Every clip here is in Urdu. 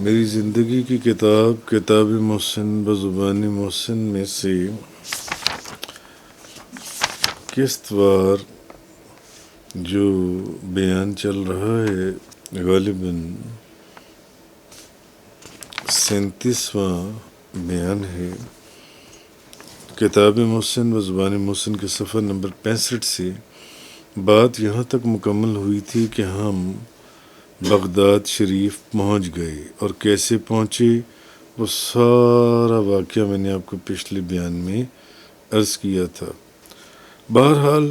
میری زندگی کی کتاب کتاب محسن بزبان محسن میں سے قسط وار جو بیان چل رہا ہے غالباً 37واں بیان ہے کتاب محسن بزبان محسن کے صفحہ نمبر 65 سے بات یہاں تک مکمل ہوئی تھی کہ ہم بغداد شریف پہنچ گئے، اور کیسے پہنچے وہ سارا واقعہ میں نے آپ کو پچھلے بیان میں عرض کیا تھا۔ بہرحال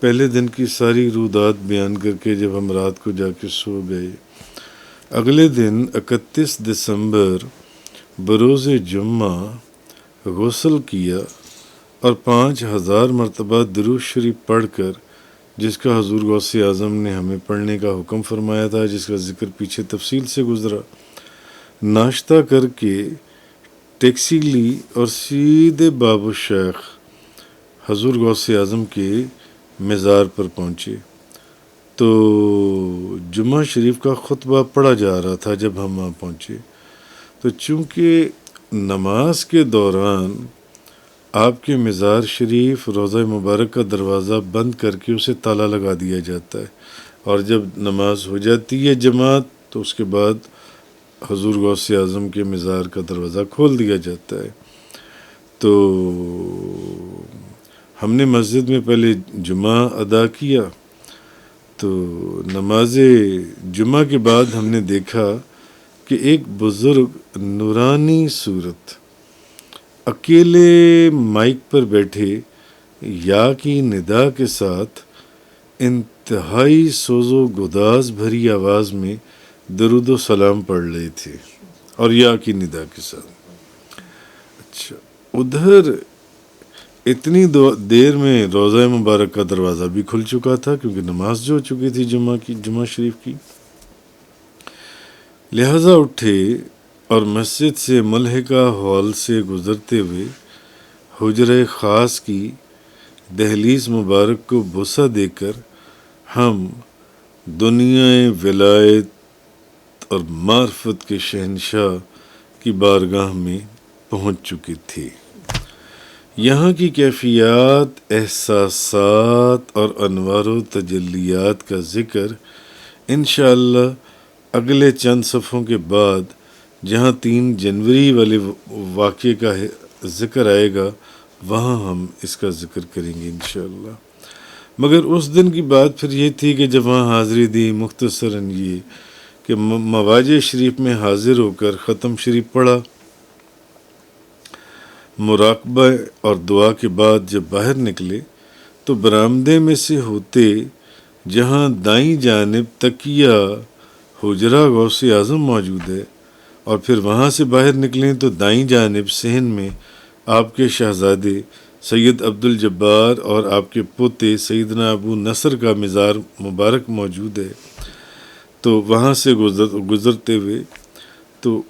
پہلے دن کی ساری رودات بیان کر کے جب ہم رات کو جا کے سو گئے، اگلے دن 31 دسمبر بروز جمعہ غسل کیا اور 5000 مرتبہ درود شریف پڑھ کر، جس کا حضور غوث اعظم نے ہمیں پڑھنے کا حکم فرمایا تھا، جس کا ذکر پیچھے تفصیل سے گزرا، ناشتہ کر کے ٹیکسی لی اور سیدھے باب الشیخ حضور غوث اعظم کے مزار پر پہنچے۔ تو جمعہ شریف کا خطبہ پڑھا جا رہا تھا جب ہم وہاں پہنچے، تو چونکہ نماز کے دوران آپ کے مزار شریف روضہ مبارک کا دروازہ بند کر کے اسے تالا لگا دیا جاتا ہے، اور جب نماز ہو جاتی ہے جماعت تو اس کے بعد حضور غوث اعظم کے مزار کا دروازہ کھول دیا جاتا ہے۔ تو ہم نے مسجد میں پہلے جمعہ ادا کیا، تو نماز جمعہ کے بعد ہم نے دیکھا کہ ایک بزرگ نورانی صورت اکیلے مائک پر بیٹھے یا کی ندا کے ساتھ انتہائی سوز و گداز بھری آواز میں درود و سلام پڑھ رہے تھے، اور یا کی ندا کے ساتھ۔ اچھا، ادھر اتنی دیر میں روضہ مبارک کا دروازہ بھی کھل چکا تھا، کیونکہ نماز جو ہو چکی تھی جمعہ شریف کی، لہذا اٹھے اور مسجد سے ملحقہ ہال سے گزرتے ہوئے حجرہ خاص کی دہلیز مبارک کو بوسہ دے کر ہم دنیا ولایت اور معرفت کے شہنشاہ کی بارگاہ میں پہنچ چکے تھے۔ یہاں کی کیفیات، احساسات اور انوار و تجلیات کا ذکر انشاءاللہ اگلے چند صفحوں کے بعد، جہاں 3 جنوری والے واقعے کا ذکر آئے گا، وہاں ہم اس کا ذکر کریں گے انشاءاللہ۔ مگر اس دن کی بات پھر یہ تھی کہ جب وہاں حاضری دی، مختصراً یہ کہ مواجہ شریف میں حاضر ہو کر ختم شریف پڑھا، مراقبہ اور دعا کے بعد جب باہر نکلے تو برآمدے میں سے ہوتے جہاں دائیں جانب تکیہ حجرہ غوث اعظم موجود ہے، اور پھر وہاں سے باہر نکلیں تو دائیں جانب صحن میں آپ کے شہزادے سید عبد الجبار اور آپ کے پوتے سیدنا ابو نصر کا مزار مبارک موجود ہے۔ تو وہاں سے گزرتے ہوئے، تو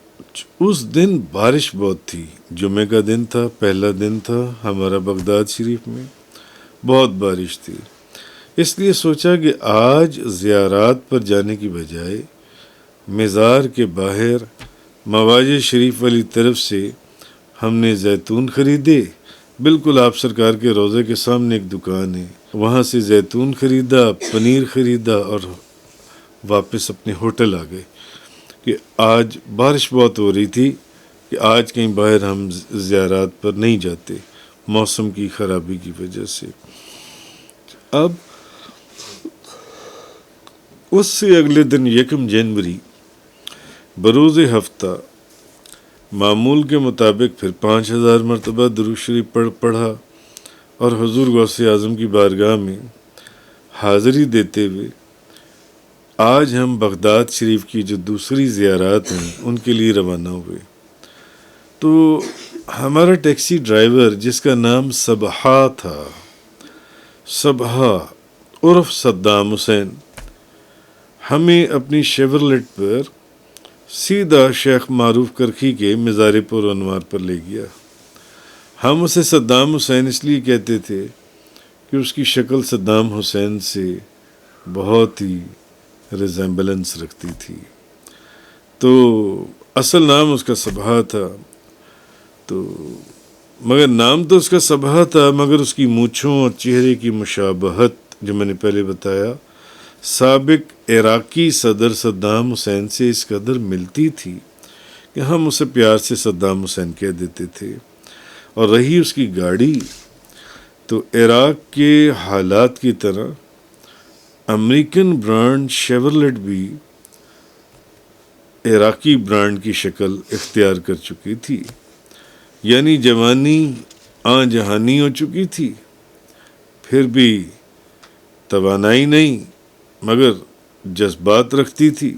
اس دن بارش بہت تھی، جمعہ کا دن تھا، پہلا دن تھا ہمارا بغداد شریف میں، بہت بارش تھی۔ اس لیے سوچا کہ آج زیارات پر جانے کی بجائے مزار کے باہر مواجہ شریف والی طرف سے ہم نے زیتون خریدے، بالکل آپ سرکار کے روضے کے سامنے ایک دکان ہے، وہاں سے زیتون خریدا، پنیر خریدا، اور واپس اپنے ہوٹل آ گئے کہ آج بارش بہت ہو رہی تھی کہ آج کہیں باہر ہم زیارات پر نہیں جاتے موسم کی خرابی کی وجہ سے۔ اب اس سے اگلے دن 1 جنوری بروز ہفتہ معمول کے مطابق پھر 5000 مرتبہ درود شریف پڑھا اور حضور غوث اعظم کی بارگاہ میں حاضری دیتے ہوئے آج ہم بغداد شریف کی جو دوسری زیارات ہیں ان کے لیے روانہ ہوئے۔ تو ہمارا ٹیکسی ڈرائیور، جس کا نام صبحہ تھا، صبحہ عرف صدام حسین، ہمیں اپنی شیورلیٹ پر سیدھا شیخ معروف کرخی کے مزار پر انوار پر لے گیا۔ ہم اسے صدام حسین اس لیے کہتے تھے کہ اس کی شکل صدام حسین سے بہت ہی ریزمبلنس رکھتی تھی۔ تو اصل نام اس کا صبح تھا، تو مگر نام تو اس کا صبح تھا، مگر اس کی مونچھوں اور چہرے کی مشابہت جو میں نے پہلے بتایا سابق عراقی صدر صدام حسین سے اس قدر ملتی تھی کہ ہم اسے پیار سے صدام حسین کہہ دیتے تھے۔ اور رہی اس کی گاڑی، تو عراق کے حالات کی طرح امریکن برانڈ شیورلیٹ بھی عراقی برانڈ کی شکل اختیار کر چکی تھی، یعنی جوانی آن جہانی ہو چکی تھی، پھر بھی توانائی نہیں مگر جذبات رکھتی تھی،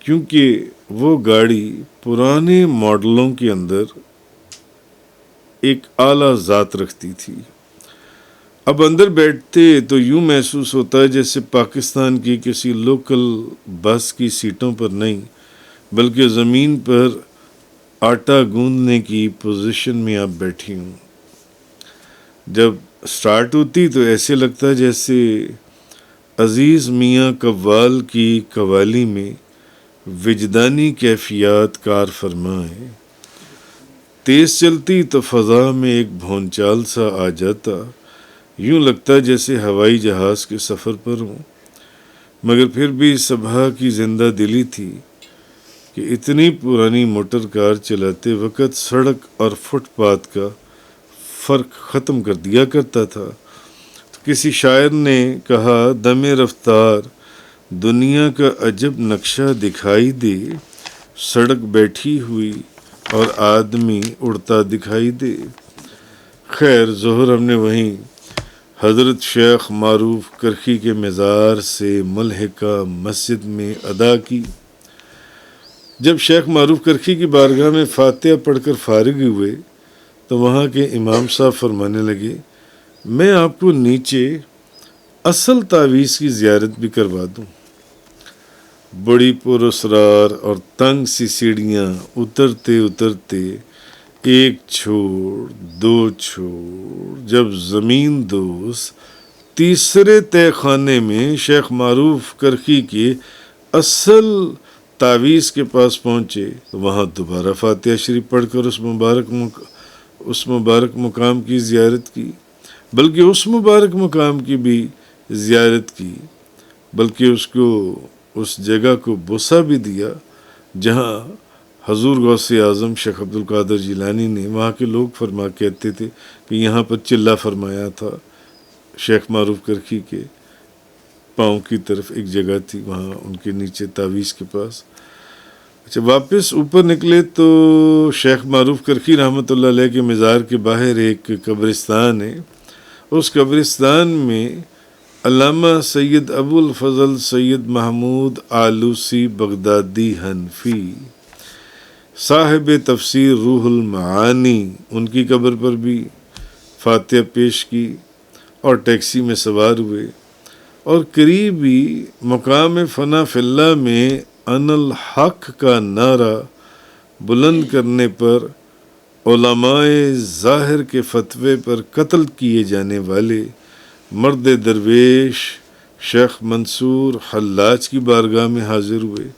کیونکہ وہ گاڑی پرانے ماڈلوں کے اندر ایک اعلیٰ ذات رکھتی تھی۔ اب اندر بیٹھتے تو یوں محسوس ہوتا ہے جیسے پاکستان کی کسی لوکل بس کی سیٹوں پر نہیں بلکہ زمین پر آٹا گوندنے کی پوزیشن میں آپ بیٹھی ہوں۔ جب سٹارٹ ہوتی تو ایسے لگتا جیسے عزیز میاں قوال کی قوالی میں وجدانی کیفیات کار فرما ہے۔ تیز چلتی تو فضا میں ایک بھونچال سا آ جاتا، یوں لگتا جیسے ہوائی جہاز کے سفر پر ہوں، مگر پھر بھی صبح کی زندہ دلی تھی کہ اتنی پرانی موٹر کار چلاتے وقت سڑک اور فٹ پاتھ کا فرق ختم کر دیا کرتا تھا۔ کسی شاعر نے کہا دم رفتار دنیا کا عجب نقشہ دکھائی دے، سڑک بیٹھی ہوئی اور آدمی اڑتا دکھائی دے۔ خیر ظہر ہم نے وہیں حضرت شیخ معروف کرخی کے مزار سے ملحقہ مسجد میں ادا کی۔ جب شیخ معروف کرخی کی بارگاہ میں فاتحہ پڑھ کر فارغ ہوئے تو وہاں کے امام صاحب فرمانے لگے، میں آپ کو نیچے اصل تعویذ کی زیارت بھی کروا دوں۔ بڑی پراسرار اور تنگ سی سیڑھیاں اترتے اترتے ایک چھوڑ دو چھوڑ جب زمین دوز تیسرے تہہ خانے میں شیخ معروف کرخی کے اصل تعویذ کے پاس پہنچے، وہاں دوبارہ فاتحہ شریف پڑھ کر اس مبارک مقام کی زیارت کی، بلکہ اس مبارک مقام کی بھی زیارت کی، بلکہ اس جگہ کو بوسہ بھی دیا جہاں حضور غوث اعظم شیخ عبد القادر جیلانی نے، وہاں کے لوگ کہتے تھے کہ یہاں پر چلہ فرمایا تھا۔ شیخ معروف کرخی کے پاؤں کی طرف ایک جگہ تھی، وہاں ان کے نیچے تعویذ کے پاس۔ اچھا، واپس اوپر نکلے تو شیخ معروف کرخی رحمۃ اللہ علیہ کے مزار کے باہر ایک قبرستان ہے۔ اس قبرستان میں علامہ سید ابو الفضل سید محمود آلوسی بغدادی حنفی صاحب تفسیر روح المعانی، ان کی قبر پر بھی فاتحہ پیش کی اور ٹیکسی میں سوار ہوئے، اور قریب ہی مقام فنا فی اللہ میں ان الحق کا نعرہ بلند کرنے پر علماء ظاہر کے فتوے پر قتل کیے جانے والے مرد درویش شیخ منصور حلاج کی بارگاہ میں حاضر ہوئے،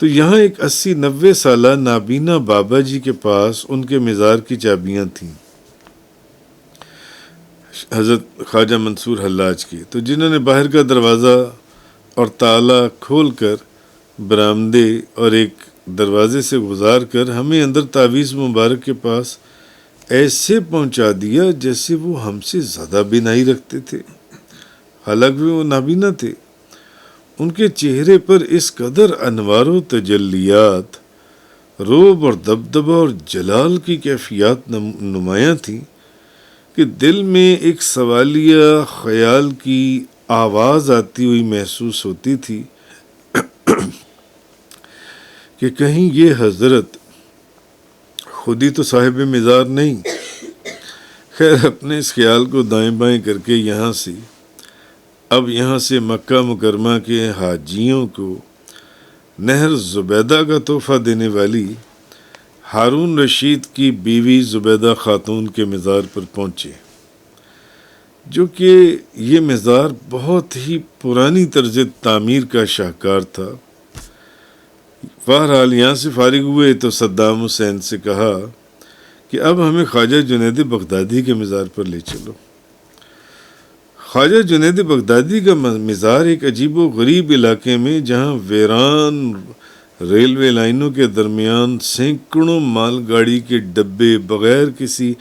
تو یہاں ایک 80-90 سالہ نابینا بابا جی کے پاس ان کے مزار کی چابیاں تھیں، حضرت خواجہ منصور حلاج کی، تو جنہوں نے باہر کا دروازہ اور تالا کھول کر برآمدے اور ایک دروازے سے گزار کر ہمیں اندر تعویذ مبارک کے پاس ایسے پہنچا دیا جیسے وہ ہم سے زیادہ بینائی رکھتے تھے، حالانکہ وہ نابینا تھے۔ ان کے چہرے پر اس قدر انوار و تجلیات، رعب اور دبدبہ اور جلال کی کیفیات نمایاں تھیں کہ دل میں ایک سوالیہ خیال کی آواز آتی ہوئی محسوس ہوتی تھی کہ کہیں یہ حضرت خود ہی تو صاحب مزار نہیں۔ خیر اپنے اس خیال کو دائیں بائیں کر کے یہاں سے مکہ مکرمہ کے حاجیوں کو نہر زبیدہ کا تحفہ دینے والی ہارون رشید کی بیوی زبیدہ خاتون کے مزار پر پہنچے، جو کہ یہ مزار بہت ہی پرانی طرز تعمیر کا شاہکار تھا۔ بہرحال یہاں سے فارغ ہوئے تو صدام حسین سے کہا کہ اب ہمیں خواجہ جنید بغدادی کے مزار پر لے چلو۔ خواجہ جنید بغدادی کا مزار ایک عجیب و غریب علاقے میں، جہاں ویران ریلوے لائنوں کے درمیان سینکڑوں مال گاڑی کے ڈبے بغیر کسی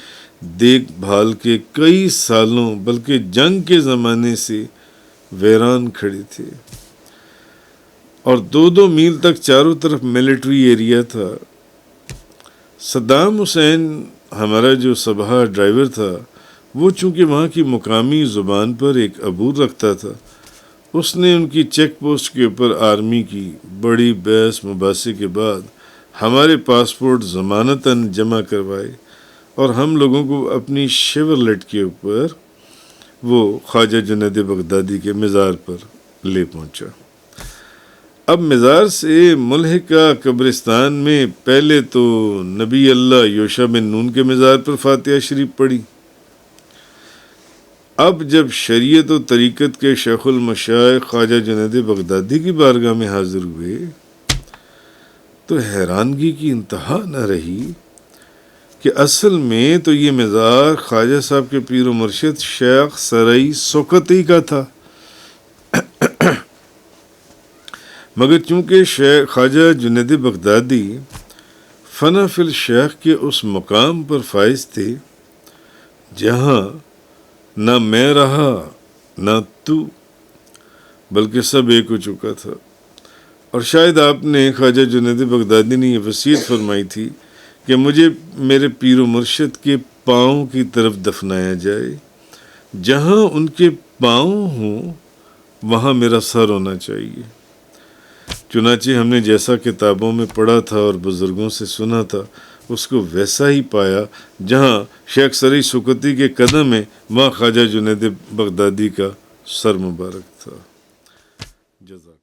دیکھ بھال کے کئی سالوں بلکہ جنگ کے زمانے سے ویران کھڑے تھے، اور 2 میل تک چاروں طرف ملٹری ایریا تھا۔ صدام حسین ہمارا جو صبح ڈرائیور تھا، وہ چونکہ وہاں کی مقامی زبان پر ایک عبور رکھتا تھا، اس نے ان کی چیک پوسٹ کے اوپر آرمی کی بڑی بحث مباحثے کے بعد ہمارے پاسپورٹ ضمانتاً جمع کروائے، اور ہم لوگوں کو اپنی شیورلیٹ کے اوپر وہ خواجہ جنید بغدادی کے مزار پر لے پہنچا۔ اب مزار سے ملحقہ قبرستان میں پہلے تو نبی اللہ یوشع بن نون کے مزار پر فاتحہ شریف پڑھی۔ اب جب شریعت و طریقت کے شیخ المشائخ خواجہ جنید بغدادی کی بارگاہ میں حاضر ہوئے تو حیرانگی کی انتہا نہ رہی کہ اصل میں تو یہ مزار خواجہ صاحب کے پیر و مرشد شیخ سرئی سوکتی کا تھا، مگر چونکہ شیخ خواجہ جنید بغدادی فنا فی الشیخ کے اس مقام پر فائز تھے جہاں نہ میں رہا نہ تو، بلکہ سب ایک ہو چکا تھا، اور شاید آپ نے خواجہ جنید بغدادی نے یہ وصیت فرمائی تھی کہ مجھے میرے پیر و مرشد کے پاؤں کی طرف دفنایا جائے، جہاں ان کے پاؤں ہوں وہاں میرا سر ہونا چاہیے۔ چنانچہ ہم نے جیسا کتابوں میں پڑھا تھا اور بزرگوں سے سنا تھا، اس کو ویسا ہی پایا، جہاں شیخ سرئی سکتی کے قدم ہے وہاں خواجہ جنید بغدادی کا سر مبارک تھا۔ جزاک